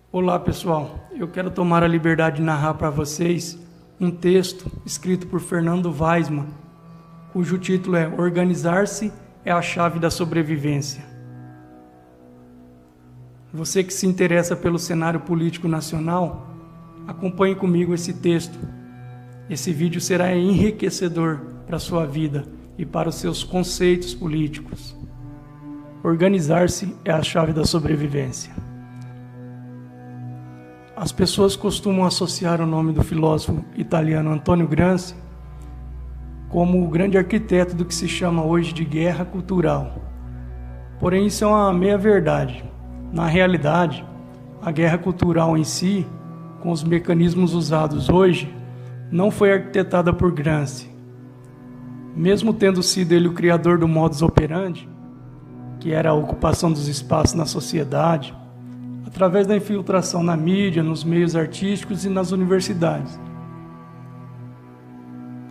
Olá pessoal, eu quero tomar a liberdade de narrar para vocês um texto escrito por Fernando Weisman, cujo título é Organizar-se é a chave da sobrevivência. Você que se interessa pelo cenário político nacional, acompanhe comigo esse texto. Esse vídeo será enriquecedor para a sua vida e para os seus conceitos políticos. Organizar-se é a chave da sobrevivência. As pessoas costumam associar o nome do filósofo italiano Antonio Gramsci como o grande arquiteto do que se chama hoje de guerra cultural. Porém, isso é uma meia-verdade. Na realidade, a guerra cultural em si, com os mecanismos usados hoje, não foi arquitetada por Gramsci. Mesmo tendo sido ele o criador do modus operandi, que era a ocupação dos espaços na sociedade, através da infiltração na mídia, nos meios artísticos e nas universidades.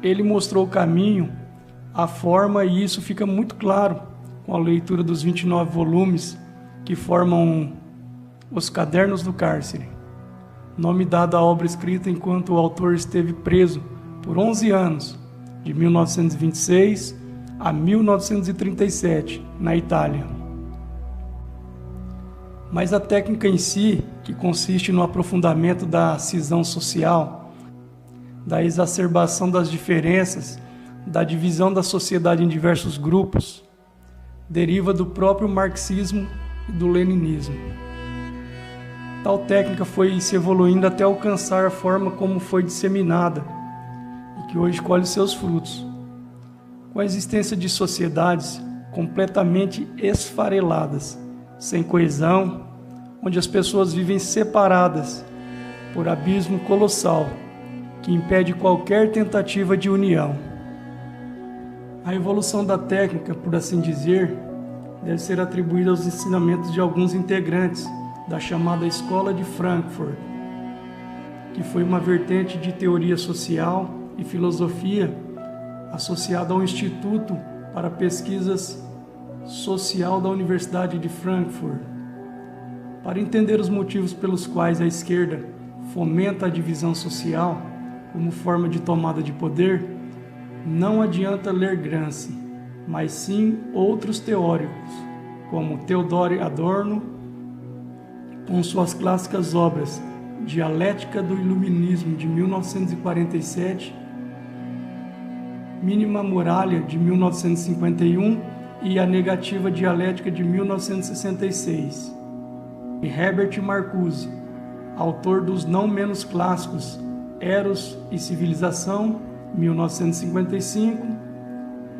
Ele mostrou o caminho, a forma, e isso fica muito claro com a leitura dos 29 volumes que formam Os Cadernos do Cárcere, nome dado à obra escrita enquanto o autor esteve preso por 11 anos, de 1926 a 1937, na Itália. Mas a técnica em si, que consiste no aprofundamento da cisão social, da exacerbação das diferenças, da divisão da sociedade em diversos grupos, deriva do próprio marxismo e do leninismo. Tal técnica foi se evoluindo até alcançar a forma como foi disseminada e que hoje colhe seus frutos, com a existência de sociedades completamente esfareladas, sem coesão, onde as pessoas vivem separadas por abismo colossal que impede qualquer tentativa de união. A evolução da técnica, por assim dizer, deve ser atribuída aos ensinamentos de alguns integrantes da chamada Escola de Frankfurt, que foi uma vertente de teoria social e filosofia associada ao Instituto para Pesquisas Social da Universidade de Frankfurt. Para entender os motivos pelos quais a esquerda fomenta a divisão social como forma de tomada de poder, não adianta ler Gramsci, mas sim outros teóricos, como Theodor Adorno, com suas clássicas obras Dialética do Iluminismo, de 1947, Mínima Muralha, de 1951, e A Negativa Dialética, de 1966. E Herbert Marcuse, autor dos não menos clássicos Eros e Civilização, 1955,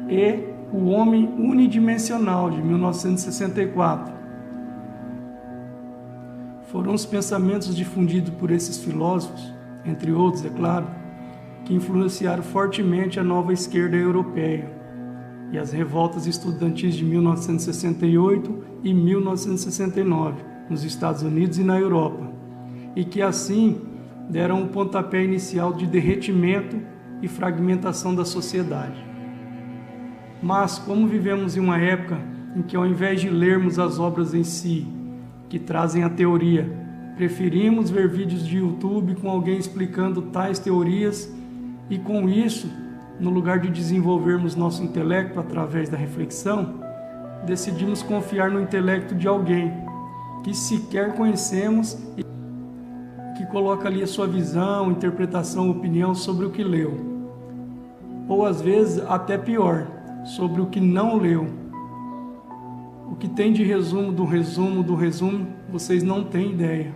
e O Homem Unidimensional, de 1964. Foram os pensamentos difundidos por esses filósofos, entre outros, é claro, que influenciaram fortemente a nova esquerda europeia e as revoltas estudantis de 1968 e 1969 nos Estados Unidos e na Europa, e que assim deram um pontapé inicial de derretimento e fragmentação da sociedade. Mas, como vivemos em uma época em que, ao invés de lermos as obras em si, que trazem a teoria, preferimos ver vídeos de YouTube com alguém explicando tais teorias e, com isso, no lugar de desenvolvermos nosso intelecto através da reflexão, decidimos confiar no intelecto de alguém que sequer conhecemos e que coloca ali a sua visão, interpretação, opinião sobre o que leu. Ou às vezes, até pior, sobre o que não leu. O que tem de resumo do resumo do resumo, vocês não têm ideia.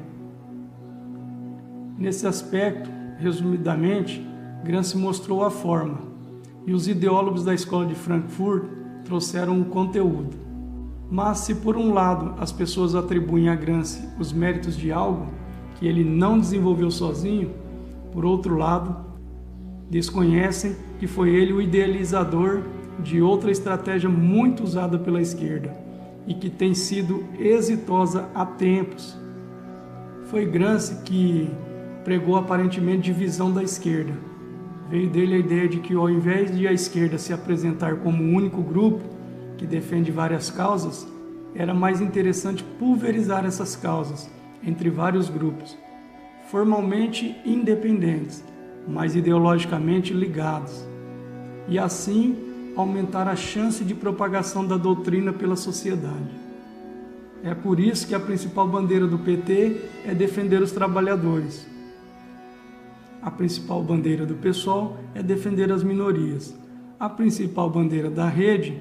Nesse aspecto, resumidamente, Gramsci mostrou a forma, e os ideólogos da Escola de Frankfurt trouxeram o conteúdo. Mas se por um lado as pessoas atribuem a Gramsci os méritos de algo que ele não desenvolveu sozinho, por outro lado, desconhecem que foi ele o idealizador de outra estratégia muito usada pela esquerda e que tem sido exitosa há tempos. Foi Gramsci que pregou aparentemente divisão da esquerda. Veio dele a ideia de que, ao invés de a esquerda se apresentar como um único grupo que defende várias causas, era mais interessante pulverizar essas causas entre vários grupos, formalmente independentes, mas ideologicamente ligados, e assim aumentar a chance de propagação da doutrina pela sociedade. É por isso que a principal bandeira do PT é defender os trabalhadores. A principal bandeira do PSOL é defender as minorias. A principal bandeira da Rede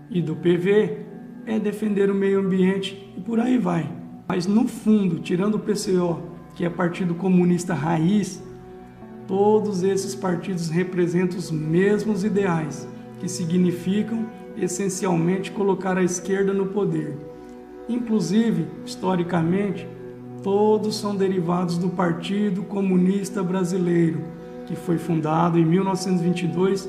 e do PV é defender o meio ambiente e por aí vai. Mas no fundo, tirando o PCO, que é Partido Comunista Raiz, todos esses partidos representam os mesmos ideais, que significam essencialmente colocar a esquerda no poder. Inclusive, historicamente, todos são derivados do Partido Comunista Brasileiro, que foi fundado em 1922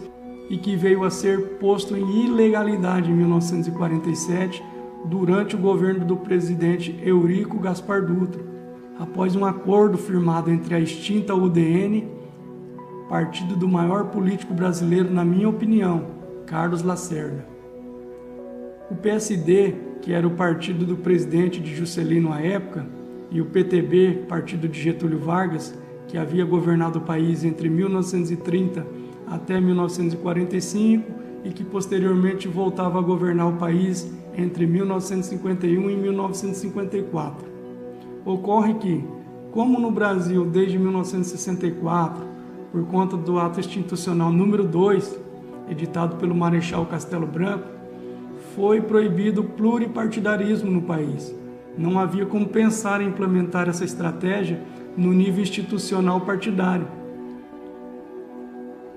e que veio a ser posto em ilegalidade em 1947 durante o governo do presidente Eurico Gaspar Dutra, após um acordo firmado entre a extinta UDN, partido do maior político brasileiro, na minha opinião, Carlos Lacerda. O PSD, que era o partido do presidente de Juscelino à época, e o PTB, partido de Getúlio Vargas, que havia governado o país entre 1930 até 1945 e que posteriormente voltava a governar o país entre 1951 e 1954. Ocorre que, como no Brasil desde 1964, por conta do ato institucional número 2, editado pelo Marechal Castelo Branco, foi proibido o pluripartidarismo no país. Não havia como pensar em implementar essa estratégia no nível institucional partidário.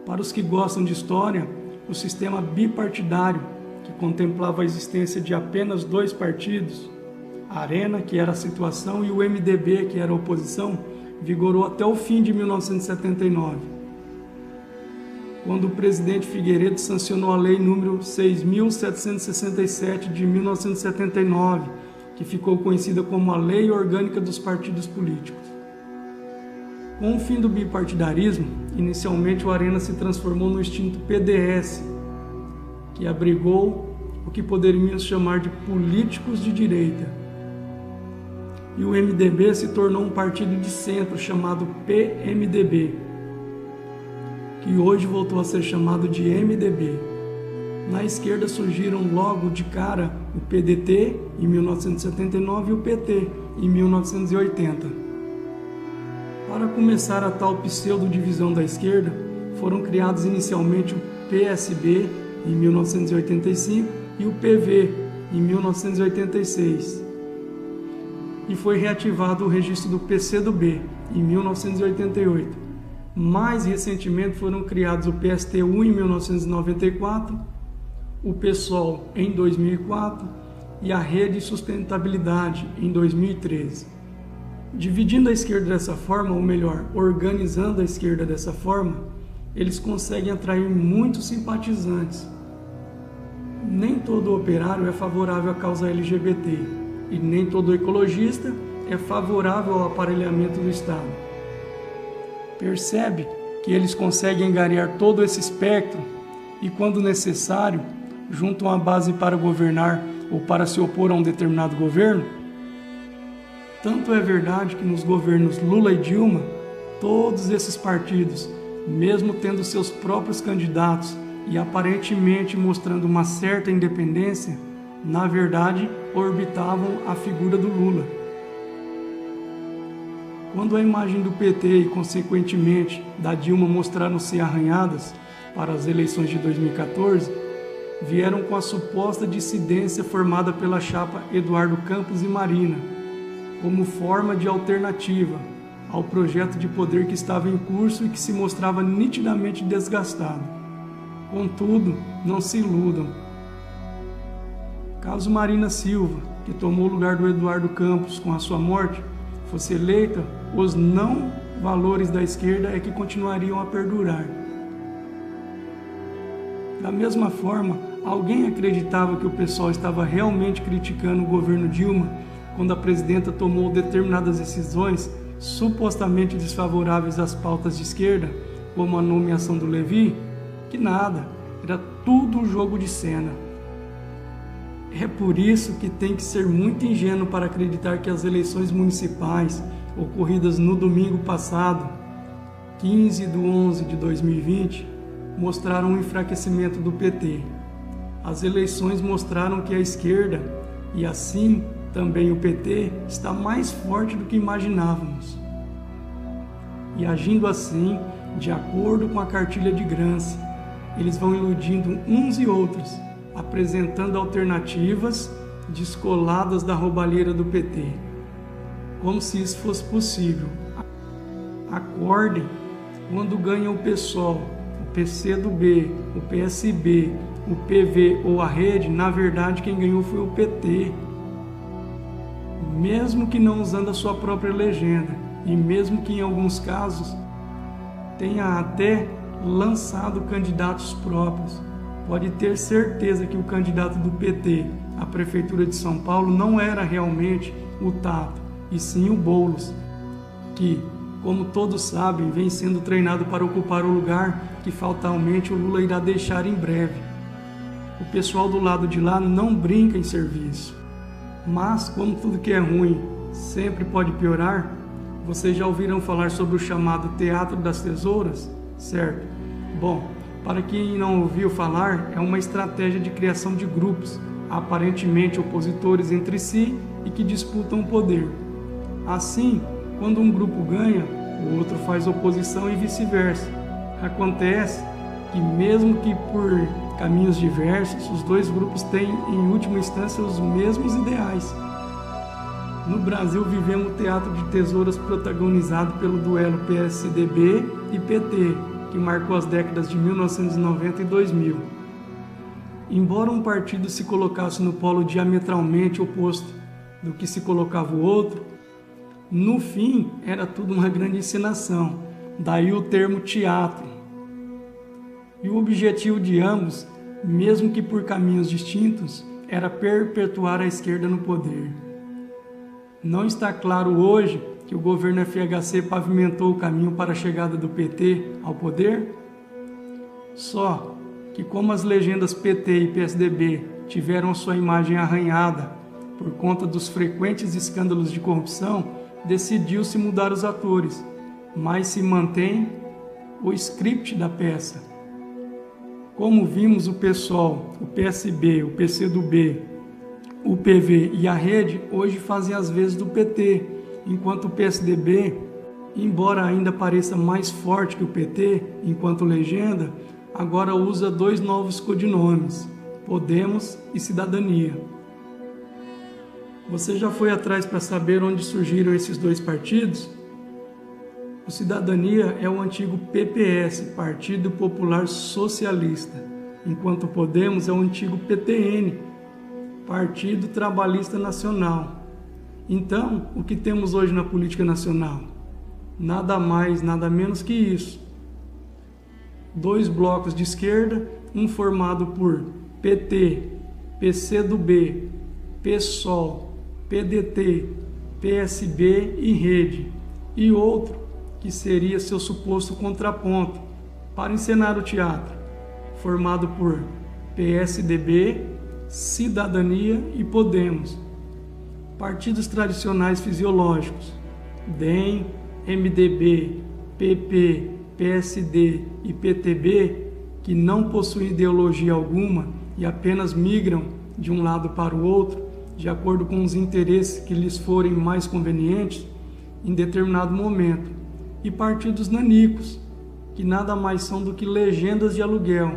Para os que gostam de história, o sistema bipartidário, que contemplava a existência de apenas 2 partidos, a Arena, que era a situação, e o MDB, que era a oposição, vigorou até o fim de 1979, quando o presidente Figueiredo sancionou a Lei número 6.767 de 1979, que ficou conhecida como a Lei Orgânica dos Partidos Políticos. Com o fim do bipartidarismo, inicialmente o Arena se transformou no extinto PDS, que abrigou o que poderíamos chamar de políticos de direita. E o MDB se tornou um partido de centro chamado PMDB, que hoje voltou a ser chamado de MDB. Na esquerda surgiram logo de cara o PDT em 1979 e o PT em 1980. Para começar a tal pseudo-divisão da esquerda, foram criados inicialmente o PSB em 1985 e o PV em 1986. E foi reativado o registro do PCdoB em 1988. Mais recentemente foram criados o PSTU em 1994, o PSOL em 2004 e a Rede Sustentabilidade em 2013. Dividindo a esquerda dessa forma, ou melhor, organizando a esquerda dessa forma, eles conseguem atrair muitos simpatizantes. Nem todo operário é favorável à causa LGBT e nem todo ecologista é favorável ao aparelhamento do Estado. Percebe que eles conseguem angariar todo esse espectro e, quando necessário, juntam a base para governar ou para se opor a um determinado governo? Tanto é verdade que nos governos Lula e Dilma, todos esses partidos, mesmo tendo seus próprios candidatos e aparentemente mostrando uma certa independência, na verdade orbitavam a figura do Lula. Quando a imagem do PT e, consequentemente, da Dilma mostraram-se arranhadas para as eleições de 2014, vieram com a suposta dissidência formada pela chapa Eduardo Campos e Marina, como forma de alternativa ao projeto de poder que estava em curso e que se mostrava nitidamente desgastado. Contudo, não se iludam. Caso Marina Silva, que tomou o lugar do Eduardo Campos com a sua morte, fosse eleita, os não valores da esquerda é que continuariam a perdurar. Da mesma forma, alguém acreditava que o pessoal estava realmente criticando o governo Dilma quando a presidenta tomou determinadas decisões supostamente desfavoráveis às pautas de esquerda, como a nomeação do Levi? Que nada, era tudo um jogo de cena. É por isso que tem que ser muito ingênuo para acreditar que as eleições municipais ocorridas no domingo passado, 15/11/2020, mostraram um enfraquecimento do PT. As eleições mostraram que a esquerda, e assim também o PT, está mais forte do que imaginávamos. E agindo assim, de acordo com a cartilha de Gramsci, eles vão iludindo uns e outros, apresentando alternativas descoladas da roubalheira do PT. Como se isso fosse possível. Acordem, quando ganha o PSOL, o PCdoB, o PSB, o PV ou a Rede, na verdade quem ganhou foi o PT. Mesmo que não usando a sua própria legenda, e mesmo que em alguns casos tenha até lançado candidatos próprios, pode ter certeza que o candidato do PT à Prefeitura de São Paulo não era realmente o Tato, e sim o Boulos, que, como todos sabem, vem sendo treinado para ocupar o lugar que fatalmente o Lula irá deixar em breve. O pessoal do lado de lá não brinca em serviço. Mas, como tudo que é ruim sempre pode piorar, vocês já ouviram falar sobre o chamado Teatro das Tesouras, certo? Bom, para quem não ouviu falar, é uma estratégia de criação de grupos, aparentemente opositores entre si e que disputam o poder. Assim, quando um grupo ganha, o outro faz oposição e vice-versa. Acontece que, mesmo que por caminhos diversos, os dois grupos têm, em última instância, os mesmos ideais. No Brasil, vivemos o teatro de tesouras protagonizado pelo duelo PSDB e PT, que marcou as décadas de 1990 e 2000. Embora um partido se colocasse no polo diametralmente oposto do que se colocava o outro, no fim era tudo uma grande encenação, daí o termo teatro. E o objetivo de ambos, mesmo que por caminhos distintos, era perpetuar a esquerda no poder. Não está claro hoje que o governo FHC pavimentou o caminho para a chegada do PT ao poder? Só que, como as legendas PT e PSDB tiveram sua imagem arranhada por conta dos frequentes escândalos de corrupção, decidiu-se mudar os atores, mas se mantém o script da peça. Como vimos, o PSOL, o PSB, o PCdoB, o PV e a Rede hoje fazem as vezes do PT, enquanto o PSDB, embora ainda pareça mais forte que o PT enquanto legenda, agora usa dois novos codinomes, Podemos e Cidadania. Você já foi atrás para saber onde surgiram esses dois partidos? O Cidadania é o antigo PPS, Partido Popular Socialista, enquanto o Podemos é o antigo PTN, Partido Trabalhista Nacional. Então, o que temos hoje na política nacional? Nada mais, nada menos que isso. Dois blocos de esquerda, um formado por PT, PCdoB, PSOL, PDT, PSB e Rede, e outro que seria seu suposto contraponto, para encenar o teatro, formado por PSDB, Cidadania e Podemos. Partidos tradicionais fisiológicos, DEM, MDB, PP, PSD e PTB, que não possuem ideologia alguma e apenas migram de um lado para o outro, de acordo com os interesses que lhes forem mais convenientes em determinado momento, e partidos nanicos, que nada mais são do que legendas de aluguel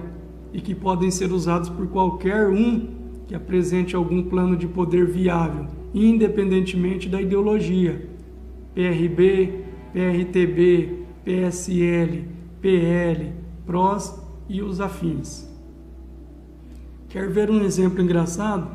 e que podem ser usados por qualquer um que apresente algum plano de poder viável, independentemente da ideologia. PRB, PRTB, PSL, PL, PROS e os afins. Quer ver um exemplo engraçado?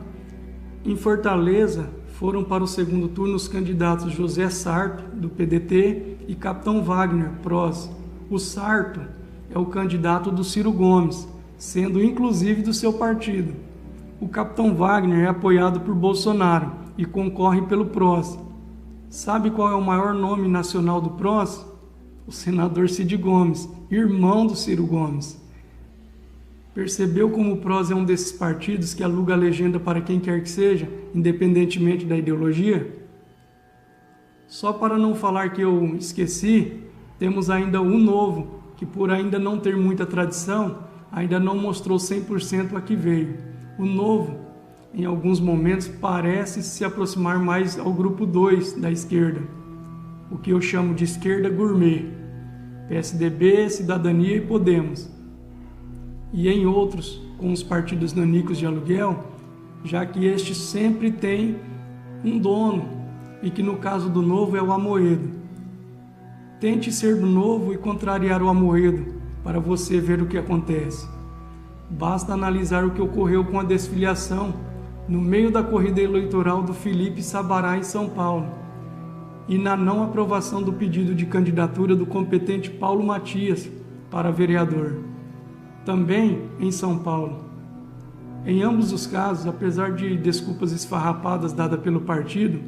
Em Fortaleza, foram para o segundo turno os candidatos José Sarto, do PDT, e Capitão Wagner, PROS. O Sarto é o candidato do Ciro Gomes, sendo inclusive do seu partido. O Capitão Wagner é apoiado por Bolsonaro e concorre pelo PROS. Sabe qual é o maior nome nacional do PROS? O senador Cid Gomes, irmão do Ciro Gomes. Percebeu como o PROS é um desses partidos que aluga a legenda para quem quer que seja, independentemente da ideologia? Só para não falar que eu esqueci, temos ainda o Novo, que por ainda não ter muita tradição, ainda não mostrou 100% a que veio. O Novo, em alguns momentos, parece se aproximar mais ao grupo 2 da esquerda, o que eu chamo de esquerda gourmet, PSDB, Cidadania e Podemos. E em outros, com os partidos nanicos de aluguel, já que este sempre tem um dono, e que no caso do Novo é o Amoedo. Tente ser do Novo e contrariar o Amoedo, para você ver o que acontece. Basta analisar o que ocorreu com a desfiliação no meio da corrida eleitoral do Felipe Sabará em São Paulo e na não aprovação do pedido de candidatura do competente Paulo Matias para vereador, também em São Paulo. Em ambos os casos, apesar de desculpas esfarrapadas dadas pelo partido,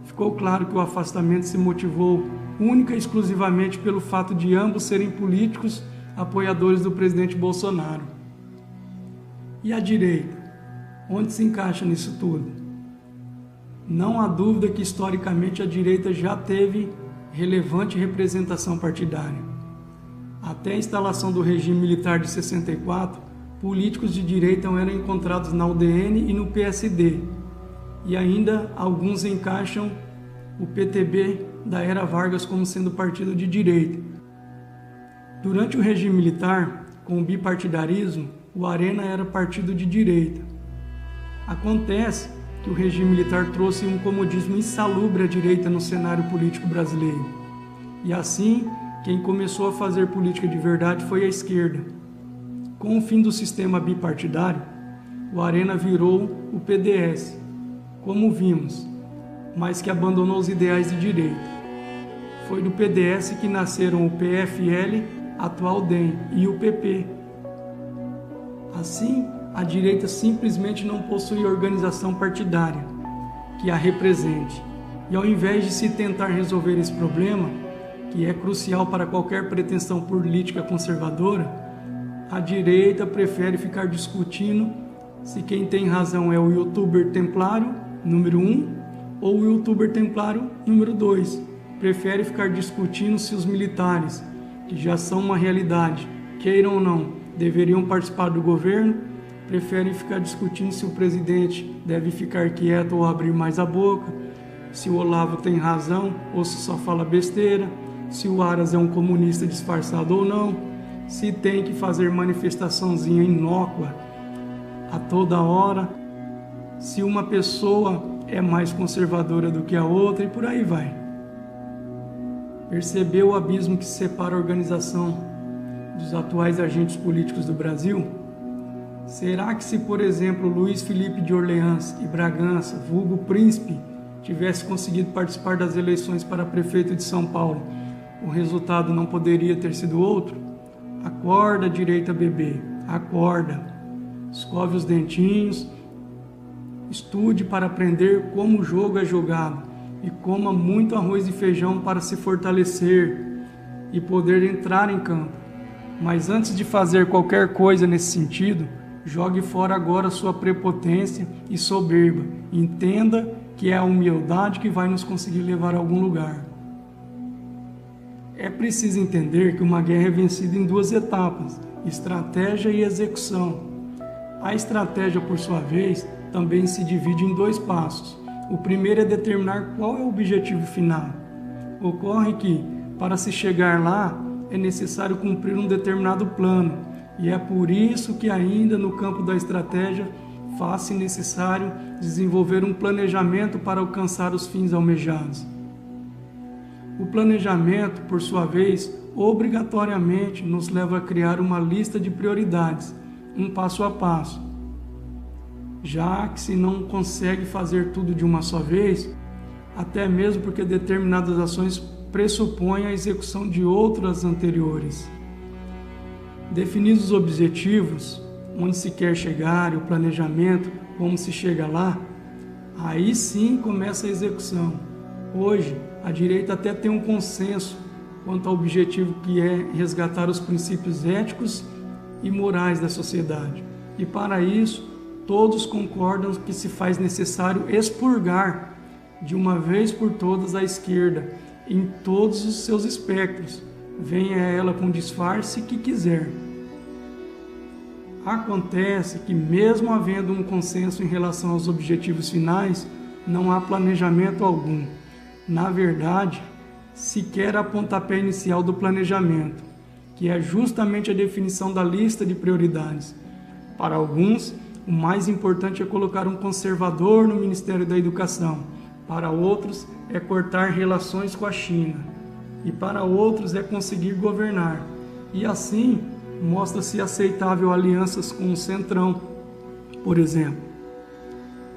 ficou claro que o afastamento se motivou única e exclusivamente pelo fato de ambos serem políticos apoiadores do presidente Bolsonaro. E a direita? Onde se encaixa nisso tudo? Não há dúvida que historicamente a direita já teve relevante representação partidária. Até a instalação do regime militar de 64, políticos de direita eram encontrados na UDN e no PSD, e ainda alguns encaixam o PTB da era Vargas como sendo partido de direita. Durante o regime militar, com o bipartidarismo, o Arena era partido de direita. Acontece que o regime militar trouxe um comodismo insalubre à direita no cenário político brasileiro. E assim, quem começou a fazer política de verdade foi a esquerda. Com o fim do sistema bipartidário, o Arena virou o PDS, como vimos, mas que abandonou os ideais de direita. Foi do PDS que nasceram o PFL, atual DEM, e o PP. Assim, a direita simplesmente não possui organização partidária que a represente. E ao invés de se tentar resolver esse problema, que é crucial para qualquer pretensão política conservadora, a direita prefere ficar discutindo se quem tem razão é o youtuber templário, número 1, ou o youtuber templário, número 2. Prefere ficar discutindo se os militares, que já são uma realidade, queiram ou não, deveriam participar do governo, preferem ficar discutindo se o presidente deve ficar quieto ou abrir mais a boca, se o Olavo tem razão ou se só fala besteira, se o Aras é um comunista disfarçado ou não, se tem que fazer manifestaçãozinha inócua a toda hora, se uma pessoa é mais conservadora do que a outra e por aí vai. Percebeu o abismo que separa a organização dos atuais agentes políticos do Brasil? Será que se, por exemplo, Luiz Felipe de Orleans e Bragança, vulgo Príncipe, tivesse conseguido participar das eleições para prefeito de São Paulo, o resultado não poderia ter sido outro? Acorda, direita bebê, acorda. Escove os dentinhos, estude para aprender como o jogo é jogado e coma muito arroz e feijão para se fortalecer e poder entrar em campo. Mas antes de fazer qualquer coisa nesse sentido, jogue fora agora sua prepotência e soberba. Entenda que é a humildade que vai nos conseguir levar a algum lugar. É preciso entender que uma guerra é vencida em duas etapas, estratégia e execução. A estratégia, por sua vez, também se divide em dois passos. O primeiro é determinar qual é o objetivo final. Ocorre que, para se chegar lá, é necessário cumprir um determinado plano, e é por isso que ainda no campo da estratégia faz-se necessário desenvolver um planejamento para alcançar os fins almejados. O planejamento, por sua vez, obrigatoriamente nos leva a criar uma lista de prioridades, um passo a passo. Já que se não consegue fazer tudo de uma só vez, até mesmo porque determinadas ações pressupõem a execução de outras anteriores. Definidos os objetivos, onde se quer chegar e o planejamento, como se chega lá, aí sim começa a execução. Hoje, a direita até tem um consenso quanto ao objetivo que é resgatar os princípios éticos e morais da sociedade. E para isso, todos concordam que se faz necessário expurgar de uma vez por todas a esquerda em todos os seus espectros, venha ela com disfarce que quiser. Acontece que, mesmo havendo um consenso em relação aos objetivos finais, não há planejamento algum. Na verdade, sequer há pontapé inicial do planejamento, que é justamente a definição da lista de prioridades. Para alguns, o mais importante é colocar um conservador no Ministério da Educação. Para outros, é cortar relações com a China. E para outros, é conseguir governar. E assim, mostra-se aceitável alianças com o Centrão, por exemplo.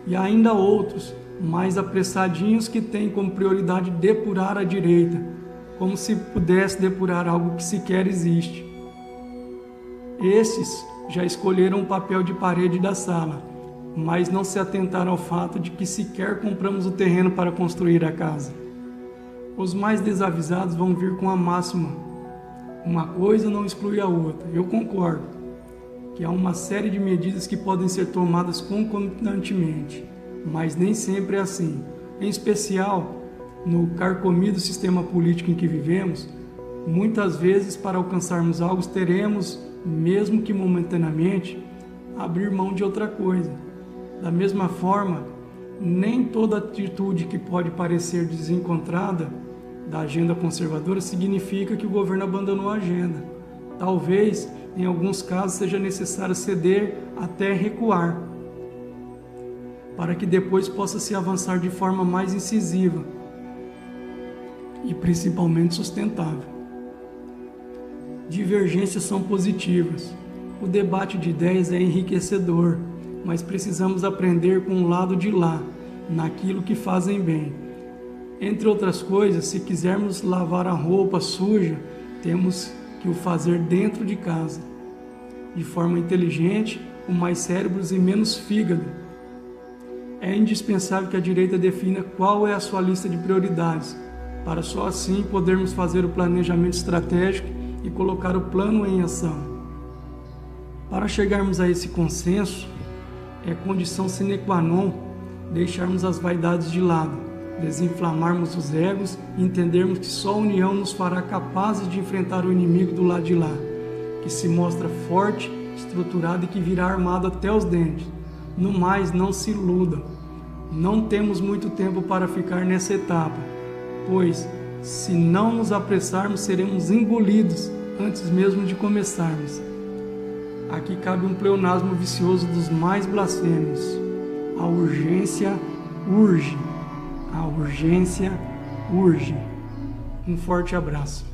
E ainda outros, mais apressadinhos, que têm como prioridade depurar a direita, como se pudesse depurar algo que sequer existe. Esses já escolheram o papel de parede da sala, mas não se atentaram ao fato de que sequer compramos o terreno para construir a casa. Os mais desavisados vão vir com a máxima: uma coisa não exclui a outra. Eu concordo que há uma série de medidas que podem ser tomadas concomitantemente, mas nem sempre é assim. Em especial, no carcomido sistema político em que vivemos, muitas vezes, para alcançarmos algo, teremos, mesmo que momentaneamente, abrir mão de outra coisa. Da mesma forma, nem toda atitude que pode parecer desencontrada da agenda conservadora significa que o governo abandonou a agenda. Talvez, em alguns casos, seja necessário ceder até recuar, para que depois possa se avançar de forma mais incisiva e principalmente sustentável. Divergências são positivas. O debate de ideias é enriquecedor, mas precisamos aprender com o lado de lá, naquilo que fazem bem. Entre outras coisas, se quisermos lavar a roupa suja, temos que o fazer dentro de casa, de forma inteligente, com mais cérebros e menos fígado. É indispensável que a direita defina qual é a sua lista de prioridades, para só assim podermos fazer o planejamento estratégico e colocar o plano em ação. Para chegarmos a esse consenso, é condição sine qua non deixarmos as vaidades de lado, desinflamarmos os egos e entendermos que só a união nos fará capazes de enfrentar o inimigo do lado de lá, que se mostra forte, estruturado e que virá armado até os dentes. No mais, não se iludam. Não temos muito tempo para ficar nessa etapa, pois, se não nos apressarmos, seremos engolidos antes mesmo de começarmos. Aqui cabe um pleonasmo vicioso dos mais blasfêmios. A urgência urge. A urgência urge. Um forte abraço.